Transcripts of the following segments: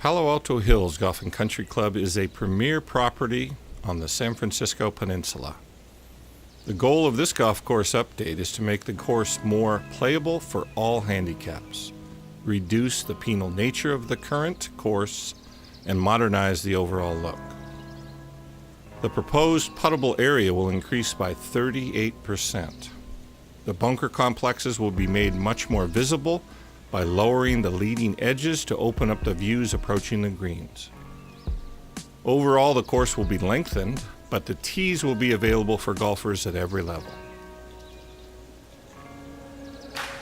Palo Alto Hills Golf and Country Club is a premier property on the San Francisco Peninsula. The goal of this golf course update is to make the course more playable for all handicaps, reduce the penal nature of the current course, and modernize the overall look. The proposed puttable area will increase by 38%. The bunker complexes will be made much more visible by lowering the leading edges to open up the views approaching the greens. Overall, the course will be lengthened, but the tees will be available for golfers at every level.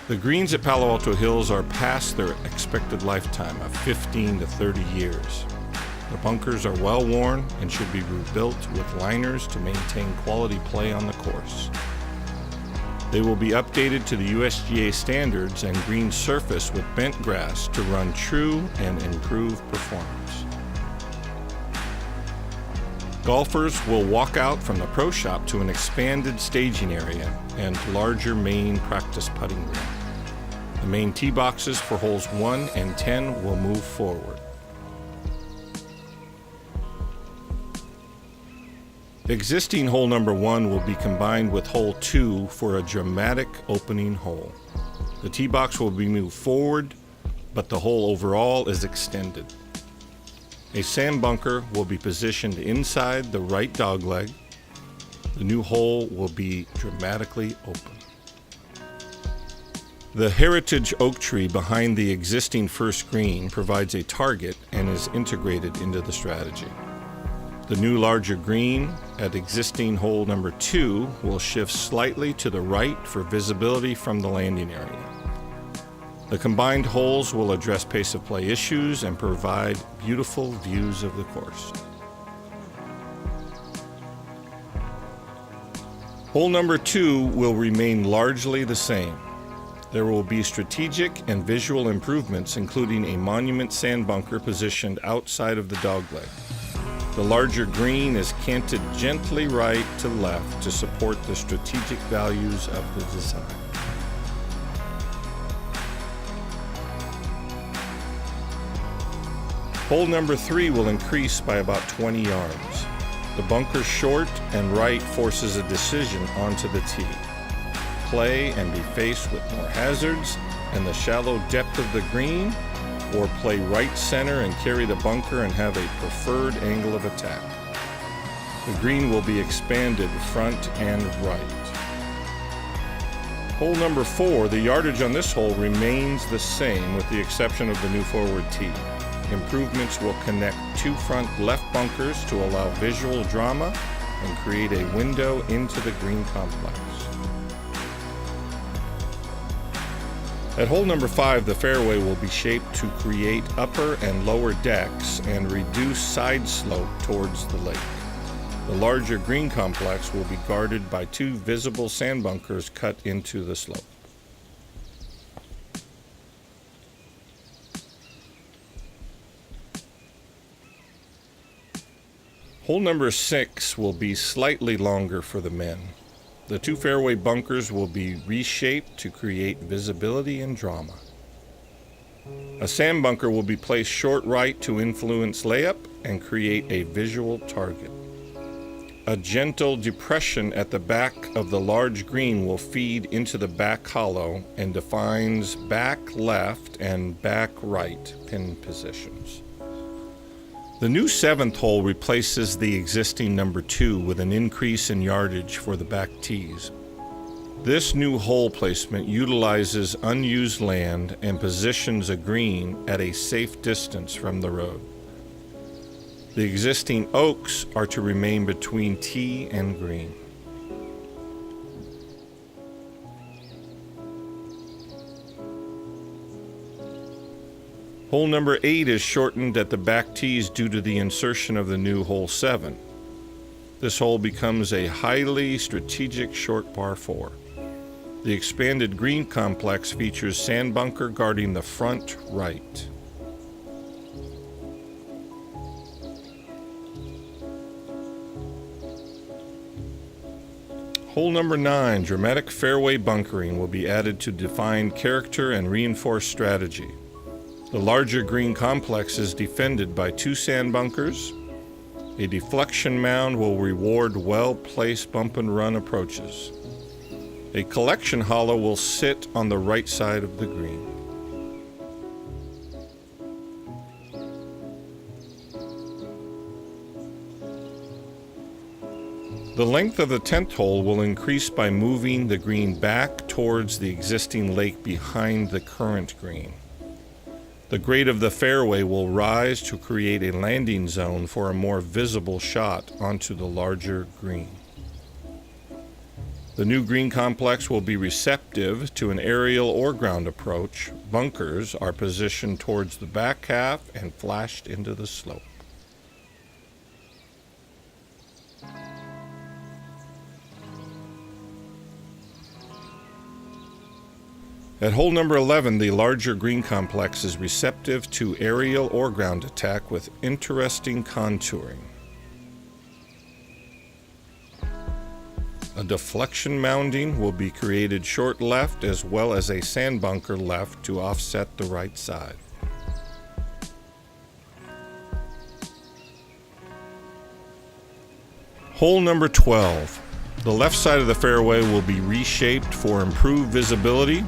The greens at Palo Alto Hills are past their expected lifetime of 15 to 30 years. The bunkers are well worn and should be rebuilt with liners to maintain quality play on the course. They will be updated to the USGA standards and green surface with bent grass to run true and improve performance. Golfers will walk out from the pro shop to an expanded staging area and larger main practice putting green. The main tee boxes for holes 1 and 10 will move forward. Existing hole number 1 will be combined with hole 2 for a dramatic opening hole. The tee box will be moved forward, but the hole overall is extended. A sand bunker will be positioned inside the right dogleg. The new hole will be dramatically open. The heritage oak tree behind the existing first green provides a target and is integrated into the strategy. The new larger green at existing hole number 2 will shift slightly to the right for visibility from the landing area. The combined holes will address pace of play issues and provide beautiful views of the course. Hole number 2 will remain largely the same. There will be strategic and visual improvements, including a monument sand bunker positioned outside of the dogleg. The larger green is canted gently right to left to support the strategic values of the design. Hole number 3 will increase by about 20 yards. The bunker short and right forces a decision onto the tee. Play and be faced with more hazards and the shallow depth of the green, or play right center and carry the bunker and have a preferred angle of attack. The green will be expanded front and right. Hole number 4, the yardage on this hole remains the same with the exception of the new forward tee. Improvements will connect 2 front left bunkers to allow visual drama and create a window into the green complex. At hole number 5, the fairway will be shaped to create upper and lower decks and reduce side slope towards the lake. The larger green complex will be guarded by 2 visible sand bunkers cut into the slope. Hole number 6 will be slightly longer for the men. The 2 fairway bunkers will be reshaped to create visibility and drama. A sand bunker will be placed short right to influence layup and create a visual target. A gentle depression at the back of the large green will feed into the back hollow and defines back left and back right pin positions. The new 7th hole replaces the existing number 2 with an increase in yardage for the back tees. This new hole placement utilizes unused land and positions a green at a safe distance from the road. The existing oaks are to remain between tee and green. Hole number 8 is shortened at the back tees due to the insertion of the new hole 7. This hole becomes a highly strategic short par 4. The expanded green complex features sand bunker guarding the front right. Hole number 9, dramatic fairway bunkering, will be added to define character and reinforce strategy. The larger green complex is defended by 2 sand bunkers. A deflection mound will reward well-placed bump and run approaches. A collection hollow will sit on the right side of the green. The length of the 10th hole will increase by moving the green back towards the existing lake behind the current green. The grade of the fairway will rise to create a landing zone for a more visible shot onto the larger green. The new green complex will be receptive to an aerial or ground approach. Bunkers are positioned towards the back half and flashed into the slope. At hole number 11, the larger green complex is receptive to aerial or ground attack with interesting contouring. A deflection mounding will be created short left as well as a sand bunker left to offset the right side. Hole number 12. The left side of the fairway will be reshaped for improved visibility.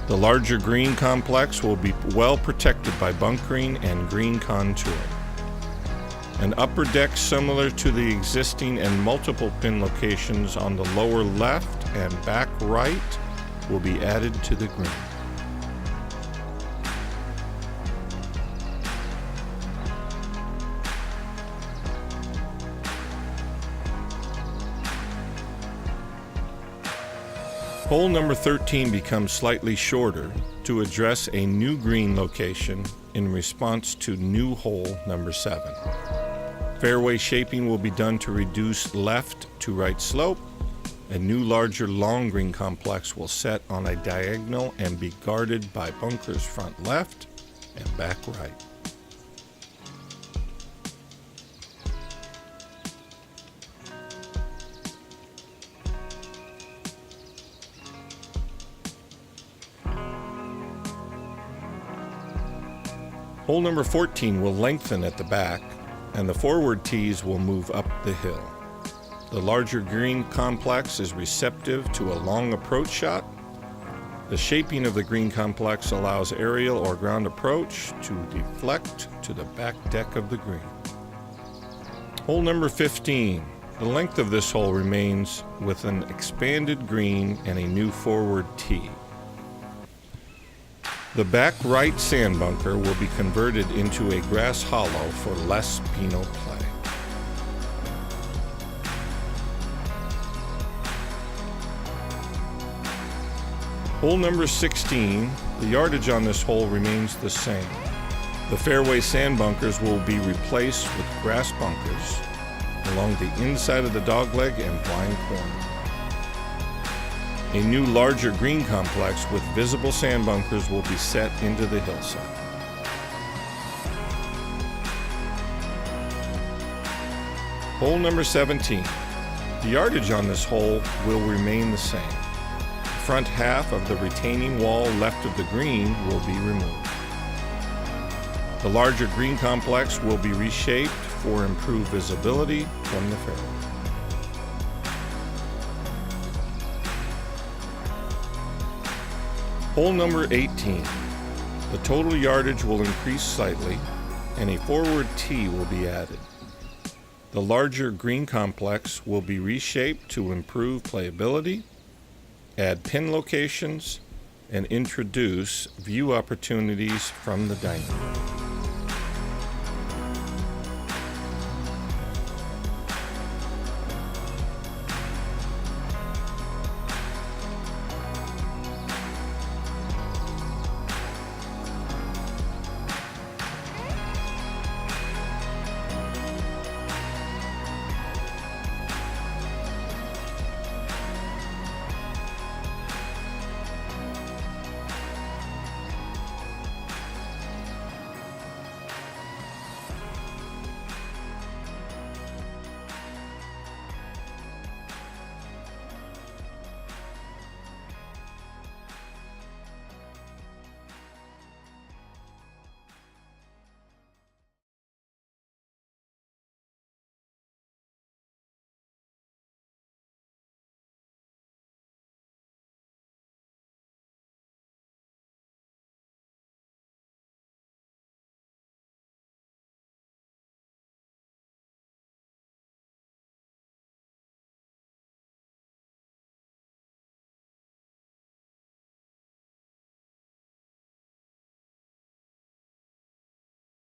The larger green complex will be well protected by bunkering and green contouring. An upper deck similar to the existing and multiple pin locations on the lower left and back right will be added to the green. Hole number 13 becomes slightly shorter to address a new green location in response to new hole number 7. Fairway shaping will be done to reduce left to right slope. A new larger long green complex will set on a diagonal and be guarded by bunkers front left and back right. Hole number 14 will lengthen at the back, and the forward tees will move up the hill. The larger green complex is receptive to a long approach shot. The shaping of the green complex allows aerial or ground approach to deflect to the back deck of the green. Hole number 15. The length of this hole remains with an expanded green and a new forward tee. The back right sand bunker will be converted into a grass hollow for less Pinot play. Hole number 16, the yardage on this hole remains the same. The fairway sand bunkers will be replaced with grass bunkers along the inside of the dogleg and blind corner. A new larger green complex with visible sand bunkers will be set into the hillside. Hole number 17. The yardage on this hole will remain the same. The front half of the retaining wall left of the green will be removed. The larger green complex will be reshaped for improved visibility from the fairway. Hole number 18. The total yardage will increase slightly and a forward tee will be added. The larger green complex will be reshaped to improve playability, add pin locations, and introduce view opportunities from the dining room.